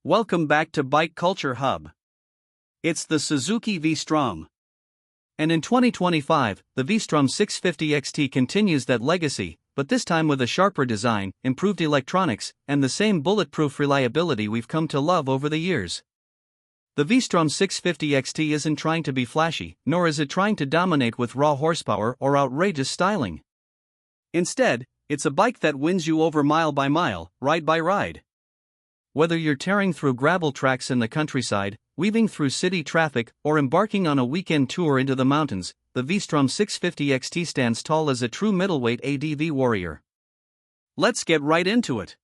Welcome back to Bike Culture Hub. It's the Suzuki V-Strom. And in 2025, the V-Strom 650XT continues that legacy, but this time with a sharper design, improved electronics, and the same bulletproof reliability we've come to love over the years. The V-Strom 650XT isn't trying to be flashy, nor is it trying to dominate with raw horsepower or outrageous styling. Instead, it's a bike that wins you over mile by mile, ride by ride. Whether you're tearing through gravel tracks in the countryside, weaving through city traffic, or embarking on a weekend tour into the mountains, the V-Strom 650XT stands tall as a true middleweight ADV warrior. Let's get right into it.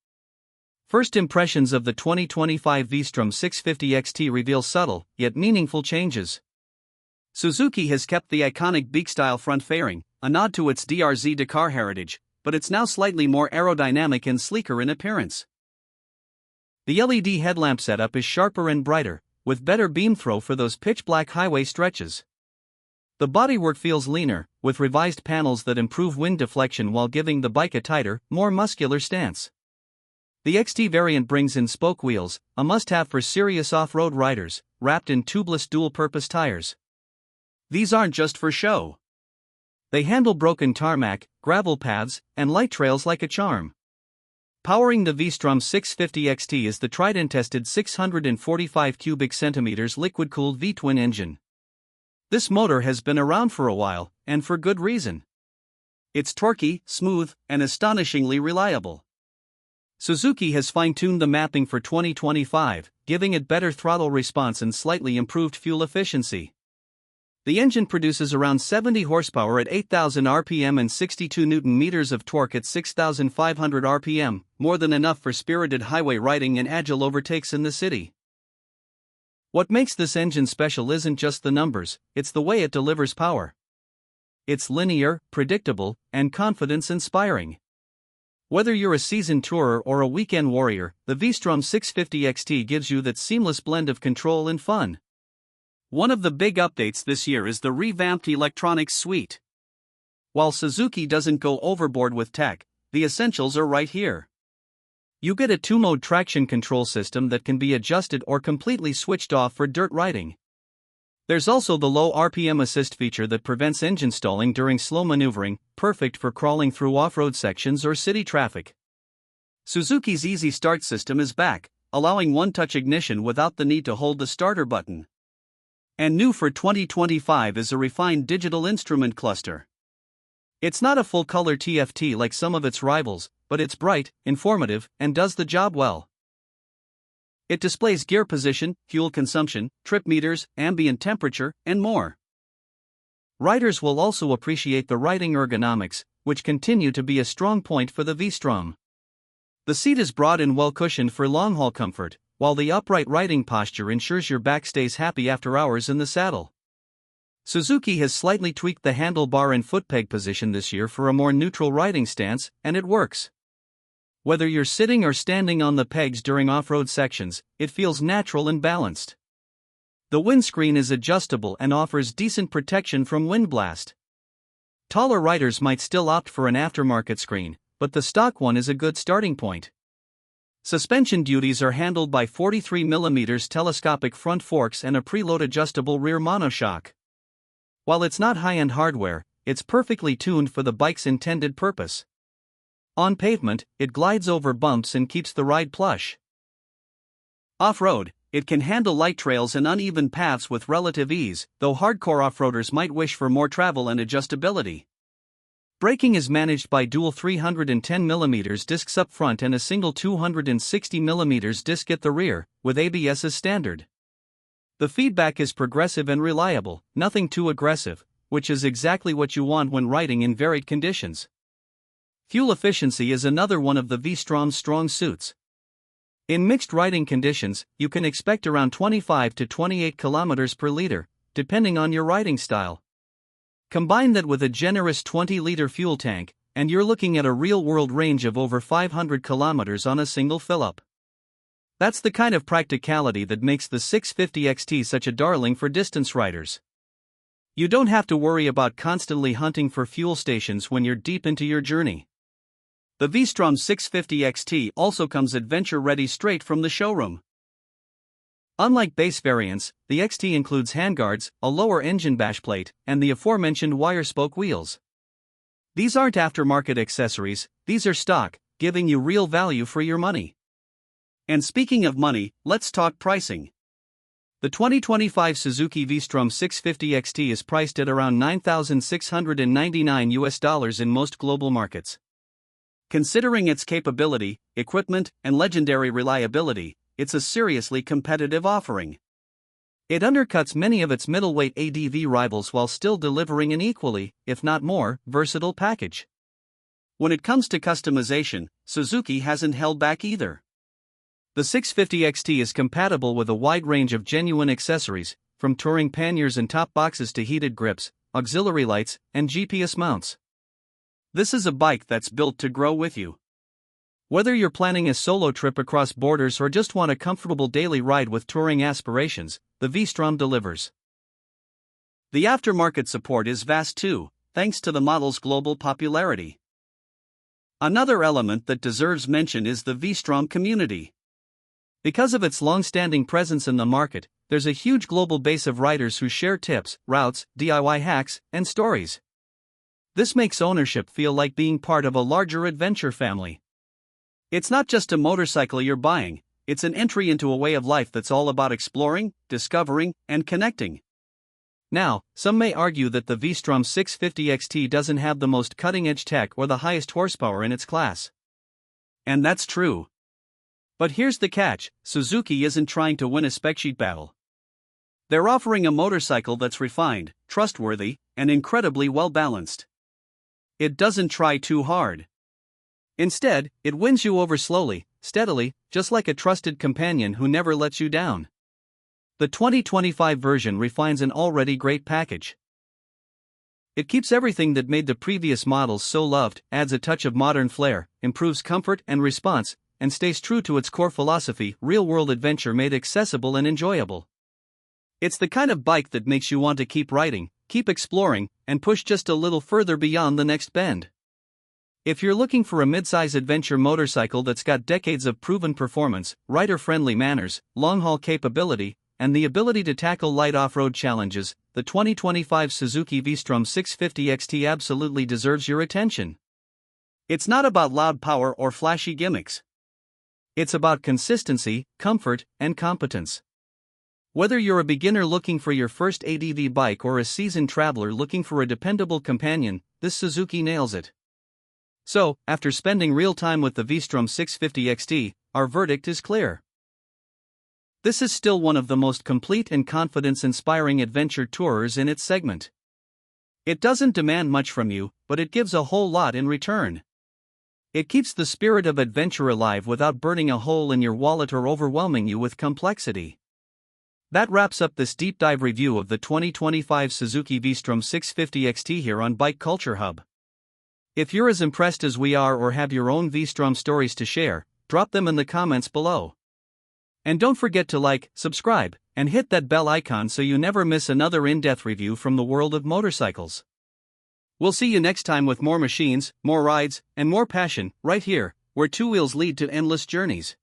First impressions of the 2025 V-Strom 650XT reveal subtle, yet meaningful changes. Suzuki has kept the iconic beak-style front fairing, a nod to its DRZ Dakar heritage, but it's now slightly more aerodynamic and sleeker in appearance. The LED headlamp setup is sharper and brighter, with better beam throw for those pitch-black highway stretches. The bodywork feels leaner, with revised panels that improve wind deflection while giving the bike a tighter, more muscular stance. The XT variant brings in spoke wheels, a must-have for serious off-road riders, wrapped in tubeless dual-purpose tires. These aren't just for show. They handle broken tarmac, gravel paths, and light trails like a charm. Powering the V-Strom 650XT is the tried-and-tested 645 cubic centimeters liquid-cooled V-twin engine. This motor has been around for a while, and for good reason. It's torquey, smooth, and astonishingly reliable. Suzuki has fine-tuned the mapping for 2025, giving it better throttle response and slightly improved fuel efficiency. The engine produces around 70 horsepower at 8,000 RPM and 62 Nm of torque at 6,500 RPM, more than enough for spirited highway riding and agile overtakes in the city. What makes this engine special isn't just the numbers, it's the way it delivers power. It's linear, predictable, and confidence-inspiring. Whether you're a seasoned tourer or a weekend warrior, the V-Strom 650XT gives you that seamless blend of control and fun. One of the big updates this year is the revamped electronics suite. While Suzuki doesn't go overboard with tech, the essentials are right here. You get a two-mode traction control system that can be adjusted or completely switched off for dirt riding. There's also the low RPM assist feature that prevents engine stalling during slow maneuvering, perfect for crawling through off-road sections or city traffic. Suzuki's Easy Start system is back, allowing one-touch ignition without the need to hold the starter button. And new for 2025 is a refined digital instrument cluster. It's not a full-color TFT like some of its rivals, but it's bright, informative, and does the job well. It displays gear position, fuel consumption, trip meters, ambient temperature, and more. Riders will also appreciate the riding ergonomics, which continue to be a strong point for the V-Strom. The seat is broad and well-cushioned for long-haul comfort, while the upright riding posture ensures your back stays happy after hours in the saddle. Suzuki has slightly tweaked the handlebar and foot peg position this year for a more neutral riding stance, and it works. Whether you're sitting or standing on the pegs during off-road sections, it feels natural and balanced. The windscreen is adjustable and offers decent protection from wind blast. Taller riders might still opt for an aftermarket screen, but the stock one is a good starting point. Suspension duties are handled by 43mm telescopic front forks and a preload adjustable rear monoshock. While it's not high-end hardware, it's perfectly tuned for the bike's intended purpose. On pavement, it glides over bumps and keeps the ride plush. Off-road, it can handle light trails and uneven paths with relative ease, though hardcore off-roaders might wish for more travel and adjustability. Braking is managed by dual 310mm discs up front and a single 260mm disc at the rear, with ABS as standard. The feedback is progressive and reliable, nothing too aggressive, which is exactly what you want when riding in varied conditions. Fuel efficiency is another one of the V-Strom's strong suits. In mixed riding conditions, you can expect around 25 to 28 km per liter, depending on your riding style. Combine that with a generous 20-liter fuel tank, and you're looking at a real-world range of over 500 kilometers on a single fill-up. That's the kind of practicality that makes the 650XT such a darling for distance riders. You don't have to worry about constantly hunting for fuel stations when you're deep into your journey. The V-Strom 650XT also comes adventure-ready straight from the showroom. Unlike base variants, the XT includes handguards, a lower engine bashplate, and the aforementioned wire-spoke wheels. These aren't aftermarket accessories, these are stock, giving you real value for your money. And speaking of money, let's talk pricing. The 2025 Suzuki V-Strom 650XT is priced at around $9,699 in most global markets. Considering its capability, equipment, and legendary reliability, it's a seriously competitive offering. It undercuts many of its middleweight ADV rivals while still delivering an equally, if not more, versatile package. When it comes to customization, Suzuki hasn't held back either. The 650XT is compatible with a wide range of genuine accessories, from touring panniers and top boxes to heated grips, auxiliary lights, and GPS mounts. This is a bike that's built to grow with you. Whether you're planning a solo trip across borders or just want a comfortable daily ride with touring aspirations, the V-Strom delivers. The aftermarket support is vast too, thanks to the model's global popularity. Another element that deserves mention is the V-Strom community. Because of its long-standing presence in the market, there's a huge global base of riders who share tips, routes, DIY hacks, and stories. This makes ownership feel like being part of a larger adventure family. It's not just a motorcycle you're buying, it's an entry into a way of life that's all about exploring, discovering, and connecting. Now, some may argue that the V-Strom 650XT doesn't have the most cutting-edge tech or the highest horsepower in its class. And that's true. But here's the catch, Suzuki isn't trying to win a spec sheet battle. They're offering a motorcycle that's refined, trustworthy, and incredibly well-balanced. It doesn't try too hard. Instead, it wins you over slowly, steadily, just like a trusted companion who never lets you down. The 2025 version refines an already great package. It keeps everything that made the previous models so loved, adds a touch of modern flair, improves comfort and response, and stays true to its core philosophy, real-world adventure made accessible and enjoyable. It's the kind of bike that makes you want to keep riding, keep exploring, and push just a little further beyond the next bend. If you're looking for a mid-size adventure motorcycle that's got decades of proven performance, rider-friendly manners, long-haul capability, and the ability to tackle light off-road challenges, the 2025 Suzuki V-Strom 650XT absolutely deserves your attention. It's not about loud power or flashy gimmicks. It's about consistency, comfort, and competence. Whether you're a beginner looking for your first ADV bike or a seasoned traveler looking for a dependable companion, this Suzuki nails it. So, after spending real time with the V-Strom 650XT, our verdict is clear. This is still one of the most complete and confidence-inspiring adventure tourers in its segment. It doesn't demand much from you, but it gives a whole lot in return. It keeps the spirit of adventure alive without burning a hole in your wallet or overwhelming you with complexity. That wraps up this deep dive review of the 2025 Suzuki V-Strom 650XT here on Bike Culture Hub. If you're as impressed as we are or have your own V-Strom stories to share, drop them in the comments below. And don't forget to like, subscribe, and hit that bell icon so you never miss another in-depth review from the world of motorcycles. We'll see you next time with more machines, more rides, and more passion, right here, where two wheels lead to endless journeys.